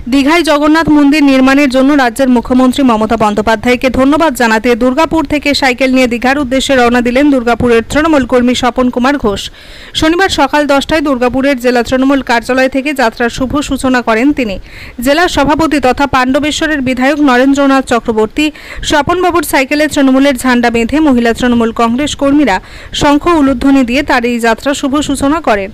দীঘায় জগন্নাথ মন্দির নির্মাণের জন্য রাজ্যের মুখ্যমন্ত্রী মমতা বন্দ্যোপাধ্যায়কে ধন্যবাদ জানাতে দুর্গাপুর থেকে সাইকেল নিয়ে দীঘার উদ্দেশ্যে রওনা দিলেন দুর্গাপুরের তৃণমূল কর্মী স্বপন কুমার ঘোষ। শনিবার সকাল 10টায় দুর্গাপুরের জেলা তৃণমূল কার্যালয় থেকে যাত্রার শুভ সূচনা করেন তিনি। জেলার সভাপতি তথা পাণ্ডবেশ্বরের বিধায়ক নরেন্দ্রনাথ চক্রবর্তী স্বপনবাবুর সাইকেলে তৃণমূলের ঝান্ডা বেঁধে মহিলা তৃণমূল কংগ্রেস কর্মীরা শঙ্খ উলুধ্বনি দিয়ে তার এই যাত্রা শুভ সূচনা করেন।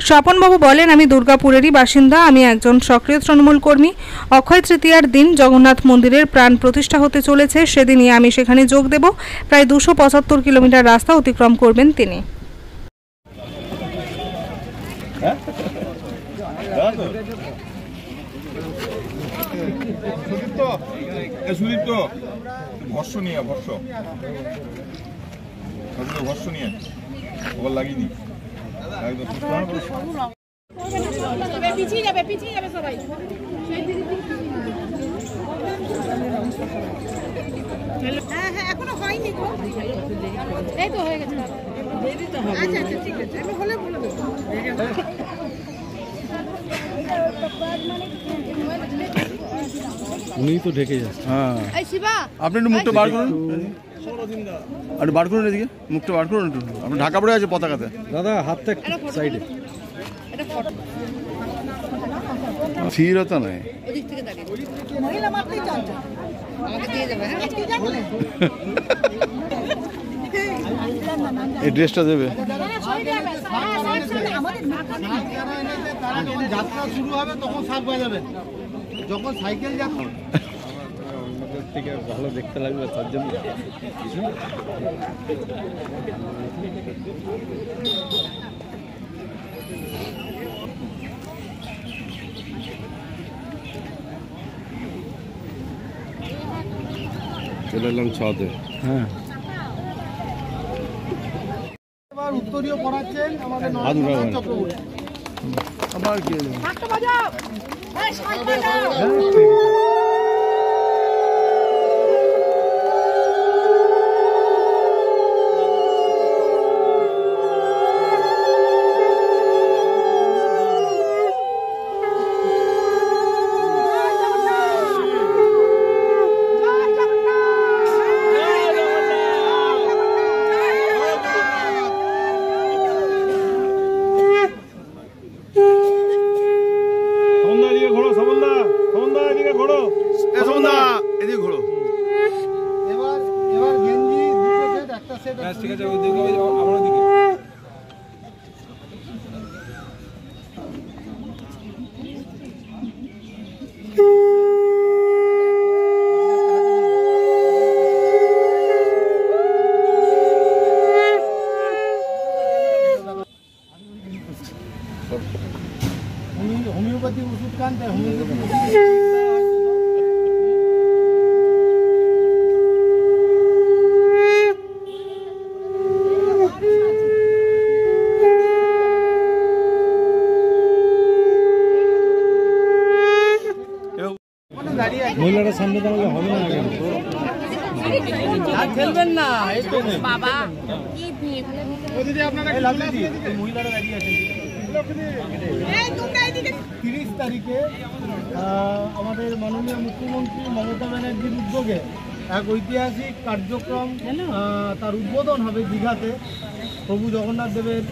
স্বপনবাবু বলেন, আমি দুর্গাপুরেরই বাসিন্দা, আমি একজন সক্রিয় তৃণমূল কর্মী। অক্ষয় তৃতীয়ার দিন জগন্নাথ মন্দিরের প্রাণ প্রতিষ্ঠা হতে চলেছে, সেদিনই আমি সেখানে যোগ দেব। প্রায় 275 কিলোমিটার রাস্তা অতিক্রম করবেন তিনি। পিছিয়ে যাবে সবাই। হ্যাঁ এখনো হয়নি তো, এই তো হয়ে গেছে। আচ্ছা ঠিক আছে, আমি হলে বলে দেবো। উনি তো ঢেকে যাচ্ছে। হ্যাঁ আপনি একটু মুখটা বার করুন, একটু বার করুন, এদিকে মুখটা বার করুন একটু। আপনি ঢাকা পড়ে আছে পতাকাতে। দাদা হাতটা সাইডে। স্থিরতা নাই। এই ড্রেসটা দেবে। যাত্রা শুরু হবে তখন শাক বাজাবেন, যখন সাইকেল যাত্রা থেকে ভালো দেখতে লাগবে তার জন্য। চলে এলাম ছাদে। হ্যাঁ এবার উত্তরীয় পড়াচ্ছেন আমাদের নরেন্দ্রনাথ চক্রবর্তী। আবার কি ঠিক আছে, ওইদিকে আমার দিকে। হোমিওপ্যাথি ওষুধ খান, তাই হোমিওপ্যাথি মহিলাটা সামনে দাঁড়ালে হবে না। খেলবেন না বাবা মহিলারা দাঁড়িয়ে আছেন। 30 তারিখে আমাদের মাননীয় মুখ্যমন্ত্রী মমতা ব্যানার্জির উদ্যোগে এক ঐতিহাসিক কার্যক্রম তার উদ্বোধন হবে দীঘাতে, প্রভু জগন্নাথ দেবের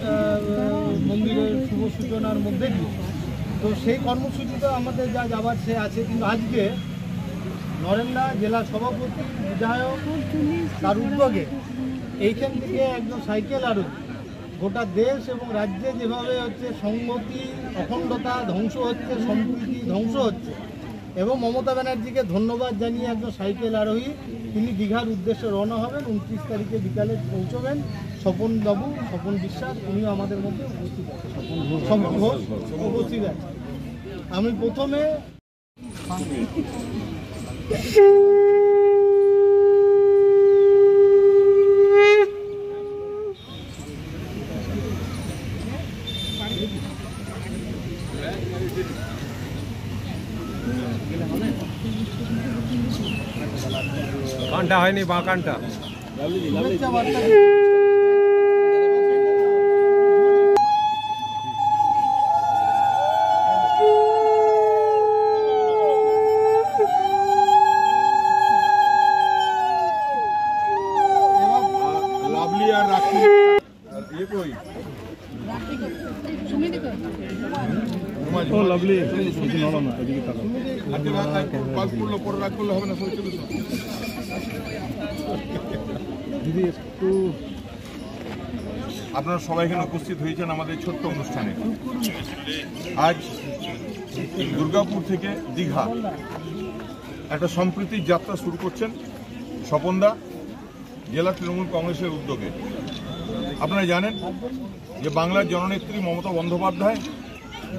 মন্দিরের শুভ সূচনার মধ্যে দিয়ে। তো সেই কর্মসূচিতে আমাদের যা যাবার সে আছে, কিন্তু আজকে নরেন্দা জেলা সভাপতি বিধায়ক তার উদ্যোগে এইখান থেকে একজন সাইকেল আরোহী গোটা দেশ এবং রাজ্যে যেভাবে হচ্ছে সংহতি অখণ্ডতা ধ্বংস হচ্ছে, সম্প্রীতি ধ্বংস হচ্ছে, এবং মমতা ব্যানার্জিকে ধন্যবাদ জানিয়ে একজন সাইকেল আরোহী তিনি দীঘার উদ্দেশ্যে রওনা হবেন। 29 তারিখে বিকালে পৌঁছবেন। স্বপন বিশ্বাস উনিও আমাদের মধ্যে উপস্থিত আছেন, স্বপন ঘোষ উপস্থিত আছে। আমি প্রথমে কানটা হয়নি, বা কানটা দিদি একটু আপনারা সবাই এখানে উপস্থিত হয়েছেন আমাদের ছোট্ট অনুষ্ঠানে। আজ দুর্গাপুর থেকে দীঘা একটা সম্প্রীতির যাত্রা শুরু করছেন স্বপনদা, জেলা তৃণমূল কংগ্রেসের উদ্যোগে। আপনারা জানেন যে বাংলার জননেত্রী মমতা বন্দ্যোপাধ্যায়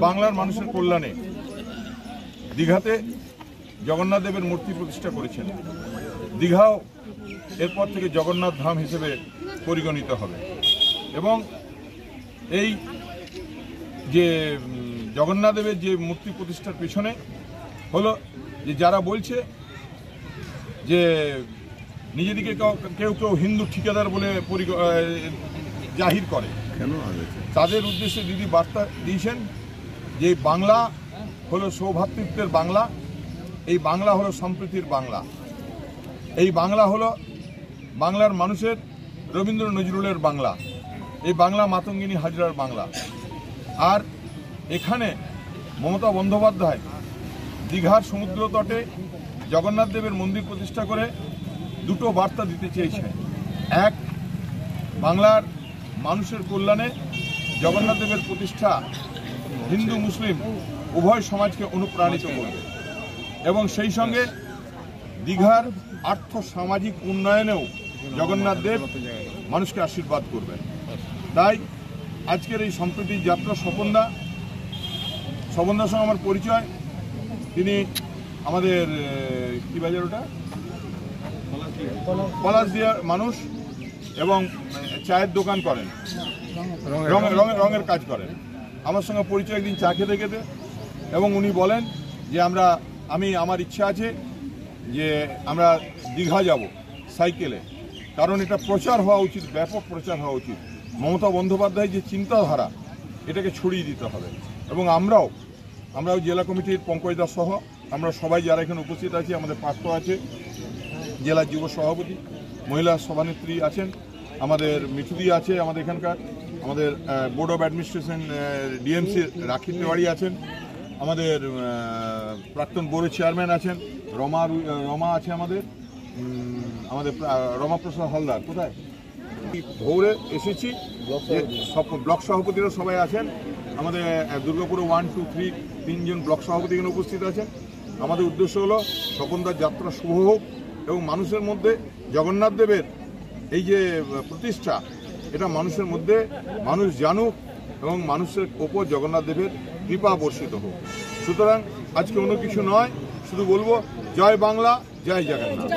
বাংলার মানুষের কল্যাণে দীঘাতে জগন্নাথ দেবের মূর্তি প্রতিষ্ঠা করেছেন। দীঘাও এরপর থেকে জগন্নাথ ধাম হিসেবে পরিগণিত হবে এবং এই যে জগন্নাথ দেবের যে মূর্তি প্রতিষ্ঠার পেছনে হলো যে যারা বলছে যে নিজেদিকে কেউ কেউ হিন্দু ঠিকাদার বলে জাহির করে, তাদের উদ্দেশ্যে দিদি বার্তা দিয়েছেন যে বাংলা হলো সৌভ্রাতৃত্বের বাংলা, এই বাংলা হলো সম্প্রীতির বাংলা, এই বাংলা হলো বাংলার মানুষের রবীন্দ্র নজরুলের বাংলা, এই বাংলা মাতঙ্গিনী হাজরার বাংলা। আর এখানে মমতা বন্দ্যোপাধ্যায় দীঘার সমুদ্র তটে জগন্নাথ দেবের মন্দির প্রতিষ্ঠা করে দুটো বার্তা দিতে চেয়েছে। এক, বাংলার মানুষের কল্যাণে জগন্নাথ দেবের প্রতিষ্ঠা হিন্দু মুসলিম উভয় সমাজকে অনুপ্রাণিত করবে এবং সেই সঙ্গে দীঘার আর্থ সামাজিক উন্নয়নেও জগন্নাথ দেব মানুষকে আশীর্বাদ করবেন। তাই আজকের এই সম্প্রীতির যাত্রা স্বপনদার সঙ্গে আমার পরিচয়। তিনি আমাদের কি বাজার ওটা পলাশদিয়ার মানুষ এবং চায়ের দোকান করেন, রঙের কাজ করেন। আমার সঙ্গে পরিচয় একদিন চা খেতে খেতে এবং উনি বলেন যে আমার ইচ্ছা আছে যে আমরা দীঘা যাব সাইকেলে, কারণ এটা প্রচার হওয়া উচিত, ব্যাপক প্রচার হওয়া উচিত। মমতা বন্দ্যোপাধ্যায় যে চিন্তাধারা এটাকে ছড়িয়ে দিতে হবে এবং আমরাও জেলা কমিটির পঙ্কজ দাস সহ আমরা সবাই যারা এখানে উপস্থিত আছি, আমাদের পার্থ আছে জেলা যুব সভাপতি, মহিলা সভানেত্রী আছেন, আমাদের মিঠুদি আছে, আমাদের এখানকার আমাদের বোর্ড অফ অ্যাডমিনিস্ট্রেশন ডিএমসি রাখি তেওয়ারি আছেন, আমাদের প্রাক্তন বোর্ডের চেয়ারম্যান আছেন রমা আছে, আমাদের রমাপ্রসাদ হালদার কোথায় ভোরে এসেছি, ব্লক সভাপতিরা সবাই আছেন, আমাদের দুর্গাপুরে 1, 2, 3 তিনজন ব্লক সভাপতি এখানে উপস্থিত আছেন। আমাদের উদ্দেশ্য হলো স্বপনদার যাত্রা শুভ হোক এবং মানুষের মধ্যে জগন্নাথ দেবের এই যে প্রতিষ্ঠা এটা মানুষের মধ্যে মানুষ জানুক এবং মানুষের ওপর জগন্নাথ দেবের কৃপা বর্ষিত হোক। সুতরাং আজকে অন্য কিছু নয়, শুধু বলবো জয় বাংলা, জয় জগন্নাথ।